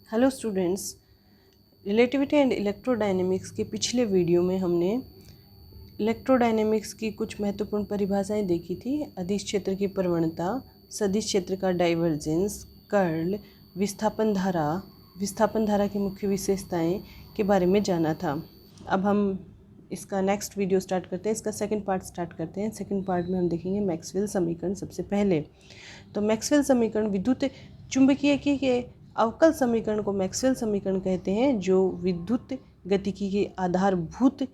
Hello students, relativity and electrodynamics के पिछले video में हमने इलेक्ट्रोडायनेमिक्स की कुछ महत्वपूर्ण परिभाषाएं देखी थी। अदिश क्षेत्र की प्रवणता, सदिश क्षेत्र का डाइवर्जेंस, कर्ल, विस्थापन धारा की मुख्य विशेषताएं के बारे में जाना था। अब हम इसका नेक्स्ट वीडियो स्टार्ट करते हैं, इसका सेकंड पार्ट स्टार्ट करते हैं। सेकंड पार्ट में हम देखेंगे मैक्सवेल समीकरण। सबसे पहले तो मैक्सवेल समीकरण विद्युत चुंबकीय के अवकल समीकरण को मैक्सवेल समीकरण कहते हैं, जो विद्युत गतिकी के आधारभूत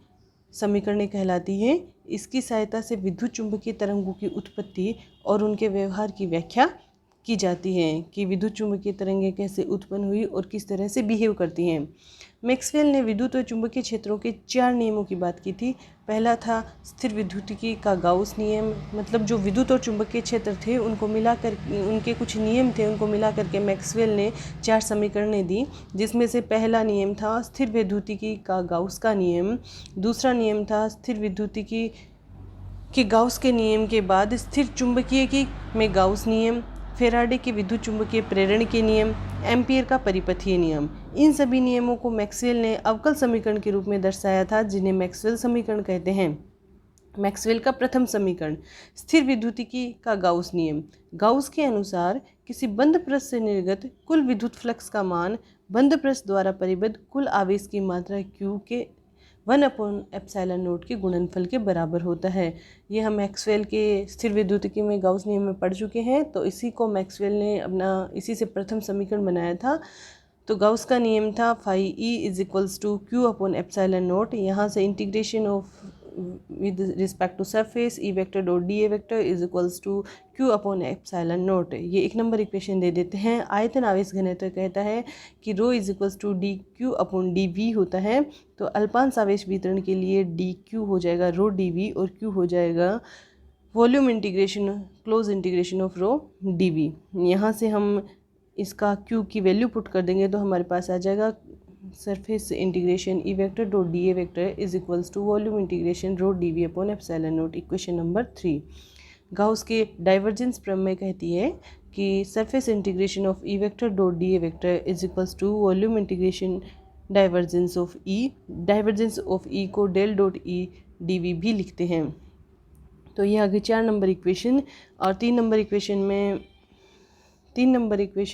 समीकरण कहलाती है। इसकी सहायता से विद्युत चुंबकीय तरंगों की उत्पत्ति और उनके व्यवहार की व्याख्या की जाती है कि विद्युत चुंबकीय तरंगें कैसे उत्पन्न हुई और किस तरह से बिहेव करती हैं। मैक्सवेल ने विद्युत और चुंबकीय क्षेत्रों के 4 नियमों की बात की थी। पहला था स्थिर विद्युतिकी का गाउस नियम, मतलब जो विद्युत और चुंबकीय क्षेत्र थे उनको मिलाकर उनके कुछ नियम थे, उनको मिला करके मैक्सवेल ने 4 समीकरणें दी, जिसमें से पहला नियम था स्थिर विद्युतिकी का गाउस का नियम। दूसरा नियम था स्थिर विद्युतिकी के गाउस के नियम के बाद स्थिर चुंबकीय की में गाउस नियम, फेराडे के विद्युत चुंबकीय प्रेरण के नियम, एम्पियर का परिपथीय नियम। इन सभी नियमों को मैक्सवेल ने अवकल समीकरण के रूप में दर्शाया था, जिन्हें मैक्सवेल समीकरण कहते हैं। मैक्सवेल का प्रथम समीकरण स्थिर विद्युतिकी का गाउस नियम। गाउस के अनुसार किसी बंद पृष्ठ से निर्गत कुल विद्युत फ्लक्स का मान बंद पृष्ठ द्वारा परिबद्ध कुल आवेश की मात्रा Q के 1/ε0 के गुणनफल के बराबर होता है। ये हम मैक्सवेल के स्थिर विद्युतिकी में गाउस नियम में पढ़ चुके हैं, तो इसी को मैक्सवेल ने इसी से प्रथम समीकरण बनाया था। तो गाउस का नियम था phi E = Q/ε0। यहाँ से integration of with respect to surface E vector dot dA vector is equals to Q/ε0। ये एक नंबर इक्वेशन दे देते हैं। आयतन आवेश घनत्व कहता है कि ρ = dQ/dV होता है। तो अल्पांश आवेश वितरण के लिए dQ हो जाएगा ρ dV और Q हो जाएगा volume integration close integration of ρ dV। यहाँ से हम इसका Q की वैल्यू पुट कर देंगे तो हमारे पास आ जाएगा surface integration E vector dot dA vector is equals to volume integration ρ dV/ε0। Equation number 3 Gauss के डाइवर्जेंस प्रमेय कहती है कि surface integration of E vector dot dA vector is equals to volume integration divergence of E को del dot E dV भी लिखते हैं। तो ये आगे 4 नंबर इक्वेशन और 3 नंबर इक्वेशन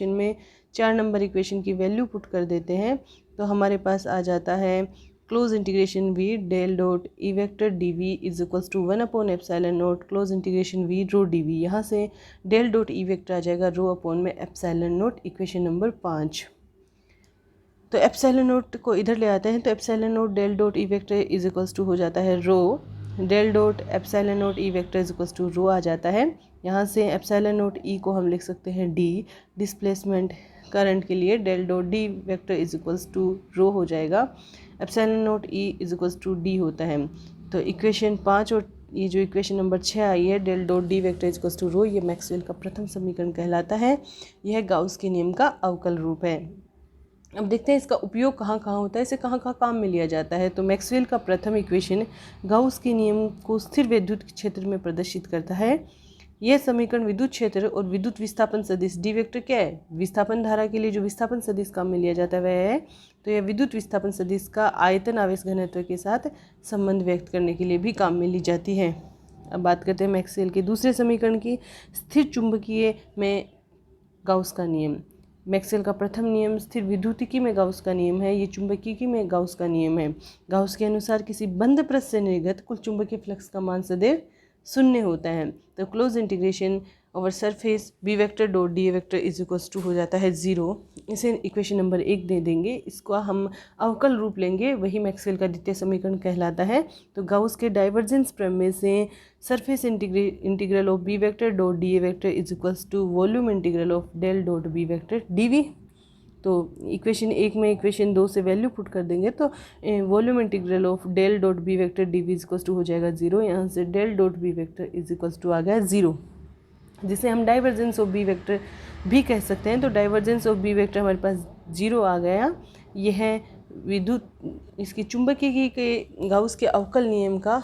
में 4 नंबर इक्वेशन की वैल्यू पुट कर देते हैं तो हमारे पास आ जाता है close integration V del dot E vector dV is equals to 1/ε0 close integration V ρ dV। यहाँ से डेल डॉट E vector आ जाएगा ρ/ε0। Equation number 5। तो ε0 को इधर ले आते हैं तो ε0 del dot E vector is equals to हो जाता है ρ del dot ε0 E vector is equals to ρ आ जाता है। यहाँ से ε0 E को हम लिख सकते हैं D। डिस्प्लेसमेंट करंट के लिए del dot D vector is equals to ρ हो जाएगा। ε0 E is equals to D होता है। तो इक्वेशन 5 और ये जो इक्वेशन नंबर 6 आई है del dot D vector is equals to ρ, ये मैक्सवेल का प्रथम समीकरण कहलाता है। यह गाउस के नियम का अवकल रूप है। अब देखते हैं इसका उपयोग कहाँ कहाँ होता है, इसे कहाँ कहाँ काम में लिया जाता है। तो मैक्सवेल का प्रथम इक्वेशन गाउस के नियम को स्थिर विद्युत क्षेत्र में प्रदर्शित करता है। यह समीकरण विद्युत क्षेत्र और विद्युत विस्थापन सदिश D वेक्टर क्या है, विस्थापन धारा के लिए जो विस्थापन सदिश काम में लिया जाता है वह है। तो यह विद्युत विस्थापन सदिश का आयतन आवेश घनत्व के साथ संबंध व्यक्त करने के लिए भी काम में ली जाती है। अब बात करते हैं मैक्सवेल के दूसरे समीकरण की, स्थिर चुंबकीय में गाउस का नियम। मैक्सवेल का प्रथम नियम स्थिर विद्युतिकी में गाउस का नियम है, ये चुंबकीय में गाउस का नियम है। गाउस के अनुसार किसी बंद पृष्ठ से निर्गत कुल चुंबकीय फ्लक्स का मान सदैव 0 होता है। तो close integration over surface B vector dot dA vector is equals to हो जाता है 0। इसे इक्वेशन नंबर 1 दे देंगे, इसको हम अवकल रूप लेंगे, वही मैक्सवेल का द्वितीय समीकरण कहलाता है। तो गाउस के डाइवर्जेंस प्रमेय से surface integral of B vector dot dA vector is equals to volume integral of del dot B vector dV। तो इक्वेशन 1 में इक्वेशन 2 से वैल्यू पुट कर देंगे तो volume integral of del dot B vector dV is equals to हो जाएगा 0। यहाँ से del dot B vector is equals to आ गया 0, जिसे हम डाइवर्जेंस ऑफ B वेक्टर भी कह सकते हैं। तो डाइवर्जेंस ऑफ B वेक्टर हमारे पास 0 आ गया। यह विद्युत इसकी चुंबकीय के गाउस के अवकल नियम का